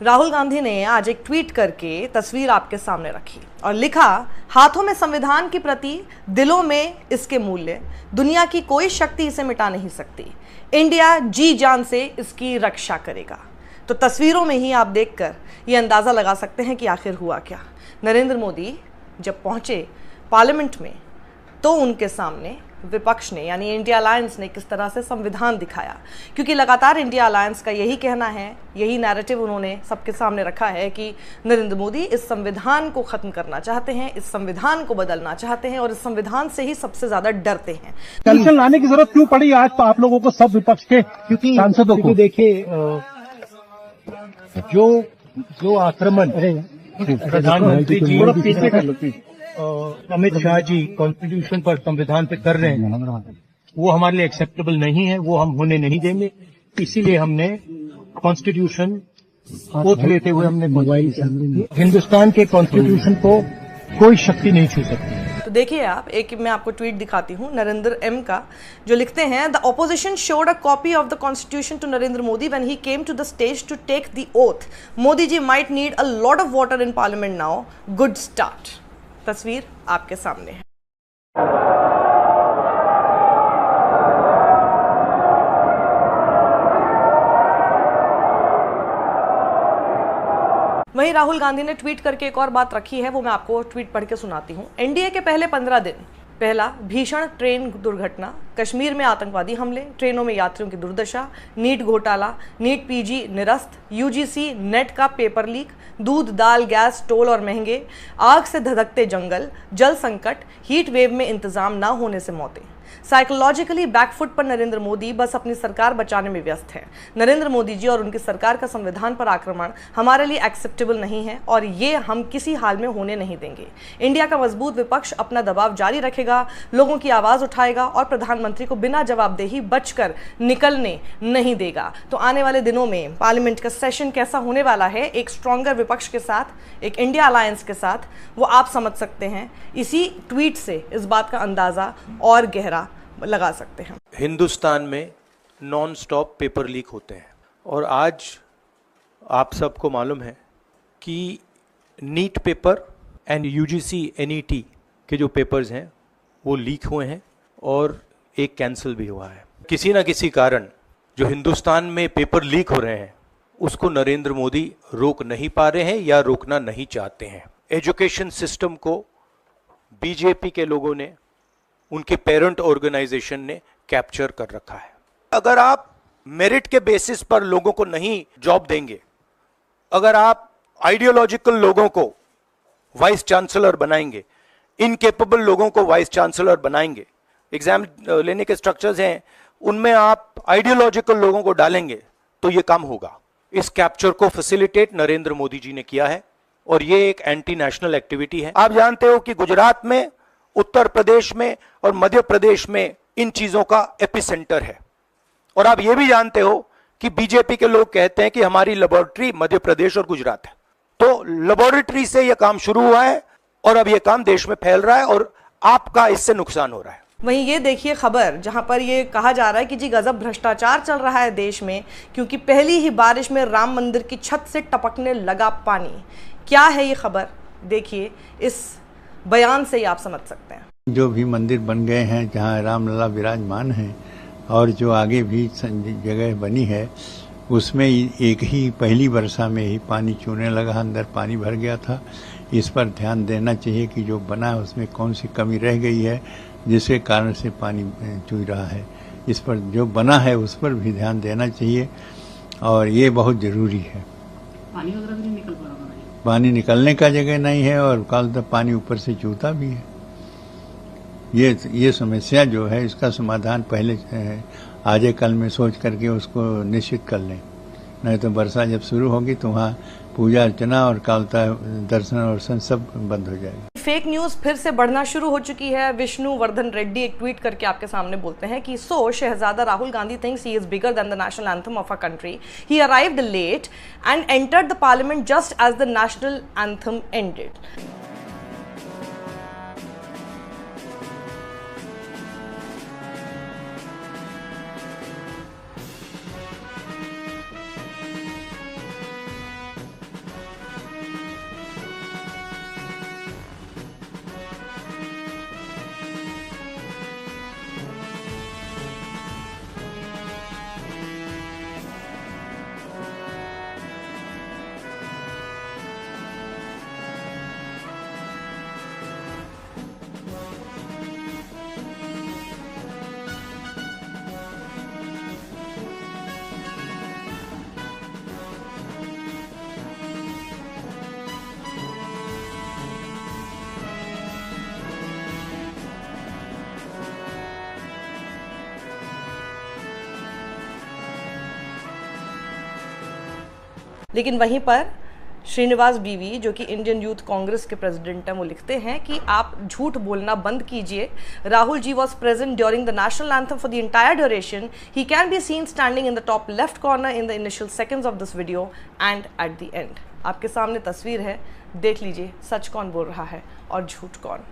राहुल गांधी ने आज एक ट्वीट करके तस्वीर आपके सामने रखी और लिखा, हाथों में संविधान के प्रति, दिलों में इसके मूल्य, दुनिया की कोई शक्ति इसे मिटा नहीं सकती। इंडिया जी जान से इसकी रक्षा करेगा। तो तस्वीरों में ही आप देखकर ये अंदाज़ा लगा सकते हैं कि आखिर हुआ क्या। नरेंद्र मोदी जब पहुंचे पार्लियामेंट में तो उनके सामने विपक्ष ने यानी इंडिया अलायंस ने किस तरह से संविधान दिखाया, क्योंकि लगातार इंडिया अलायंस का यही कहना है, यही नैरेटिव उन्होंने सबके सामने रखा है कि नरेंद्र मोदी इस संविधान को खत्म करना चाहते हैं, इस संविधान को बदलना चाहते हैं और इस संविधान से ही सबसे ज्यादा डरते हैं। टेंशन लाने की जरूरत क्यों पड़ी आज आप लोगों को, सब विपक्ष के सांसदों को? देखिए, जो आक्रमण प्रधानमंत्री जी अमित शाह जी कॉन्स्टिट्यूशन पर, संविधान पे कर रहे हैं, वो हमारे लिए एक्सेप्टेबल नहीं है, वो हम होने नहीं देंगे। इसीलिए हमने कॉन्स्टिट्यूशन ओथ लेते हुए हमने हिंदुस्तान के कॉन्स्टिट्यूशन को कोई शक्ति नहीं छू सकती। तो देखिए आप, एक मैं आपको ट्वीट दिखाती हूँ नरेंद्र एम का, जो लिखते हैं, the opposition showed a copy of the constitution to Narendra Modi when he came to the stage to take the oath. Modi ji might need a lot of water in parliament now, good start. तस्वीर आपके सामने है। वहीं राहुल गांधी ने ट्वीट करके एक और बात रखी है, वो मैं आपको ट्वीट पढ़ के सुनाती हूँ। एनडीए के पहले 15 दिन, पहला भीषण ट्रेन दुर्घटना, कश्मीर में आतंकवादी हमले, ट्रेनों में यात्रियों की दुर्दशा, नीट घोटाला, नीट पीजी निरस्त, यूजीसी नेट का पेपर लीक, दूध दाल गैस टोल और महंगे, आग से धधकते जंगल, जल संकट, हीट वेव में इंतजाम ना होने से मौतें। साइकोलॉजिकली बैकफुट पर नरेंद्र मोदी बस अपनी सरकार बचाने में व्यस्त है। नरेंद्र मोदी जी और उनकी सरकार का संविधान पर आक्रमण हमारे लिए एक्सेप्टेबल नहीं है और ये हम किसी हाल में होने नहीं देंगे। इंडिया का मजबूत विपक्ष अपना दबाव जारी रखेगा, लोगों की आवाज उठाएगा और प्रधानमंत्री को बिना जवाबदेही बचकर निकलने नहीं देगा। तो आने वाले दिनों में पार्लियामेंट का सेशन कैसा होने वाला है, एक स्ट्रॉन्गर विपक्ष के साथ, एक इंडिया अलायंस के साथ, वो आप समझ सकते हैं। इसी ट्वीट से इस बात का अंदाजा और गहरा लगा सकते हैं। हिंदुस्तान में नॉन स्टॉप पेपर लीक होते हैं और आज आप सबको मालूम है कि NEET paper and UGC NET के जो पेपर्स हैं वो लीक हुए हैं और एक कैंसिल भी हुआ है। किसी ना किसी कारण जो हिंदुस्तान में पेपर लीक हो रहे हैं उसको नरेंद्र मोदी रोक नहीं पा रहे हैं या रोकना नहीं चाहते हैं। एजुकेशन सिस्टम को बीजेपी के लोगों ने, उनके पेरेंट ऑर्गेनाइजेशन ने कैप्चर कर रखा है। अगर आप मेरिट के बेसिस पर लोगों को नहीं जॉब देंगे, अगर आप आइडियोलॉजिकल लोगों को वाइस चांसलर बनाएंगे, इनकेपेबल लोगों को वाइस चांसलर बनाएंगे, एग्जाम लेने के स्ट्रक्चर्स हैं उनमें आप आइडियोलॉजिकल लोगों को डालेंगे तो ये काम होगा। इस कैप्चर को फैसिलिटेट नरेंद्र मोदी जी ने किया है और ये एक एंटी नेशनल एक्टिविटी है। आप जानते हो कि गुजरात में, उत्तर प्रदेश में और मध्य प्रदेश में इन चीजों का एपिसेंटर है। और आप ये भी जानते हो कि बीजेपी के लोग कहते हैं कि हमारी लेबोरेटरी मध्य प्रदेश और गुजरात है। तो लेबोरेटरी से यह काम शुरू हुआ है और अब यह काम देश में फैल रहा है और आपका इससे नुकसान हो रहा है। वहीं ये देखिए खबर जहां पर ये कहा जा रहा है कि जी गजब भ्रष्टाचार चल रहा है देश में, क्योंकि पहली ही बारिश में राम मंदिर की छत से टपकने लगा पानी। क्या है ये खबर, देखिए इस बयान से ही आप समझ सकते हैं। जो भी मंदिर बन गए हैं जहाँ रामलला विराजमान हैं और जो आगे भी जगह बनी है उसमें एक ही पहली वर्षा में ही पानी चूने लगा, अंदर पानी भर गया था। इस पर ध्यान देना चाहिए कि जो बना है उसमें कौन सी कमी रह गई है जिसके कारण से पानी चूई रहा है। इस पर जो बना है उस पर भी ध्यान देना चाहिए और ये बहुत जरूरी है। पानी वगैरह भी नहीं निकल पा रहा, पानी निकलने का जगह नहीं है और कल तक पानी ऊपर से चूता भी है। ये समस्या जो है इसका समाधान पहले आज कल में सोच करके उसको निश्चित कर लें, नहीं तो वर्षा जब शुरू होगी तो वहाँ पूजा अर्चना और कालता दर्शन और सब बंद हो जाएगा। फेक न्यूज फिर से बढ़ना शुरू हो चुकी है। विष्णु वर्धन रेड्डी एक ट्वीट करके आपके सामने बोलते हैं कि सो शहजादा Rahul Gandhi thinks he is bigger than the national anthem of a country. He arrived late and entered the parliament just as the national anthem ended. लेकिन वहीं पर श्रीनिवास बीवी, जो कि इंडियन यूथ कांग्रेस के प्रेसिडेंट हैं, वो लिखते हैं कि आप झूठ बोलना बंद कीजिए। Rahul ji was present during the national anthem for the entire duration. He can be seen standing in the top left corner in the initial seconds of this video and at the end. आपके सामने तस्वीर है, देख लीजिए सच कौन बोल रहा है और झूठ कौन।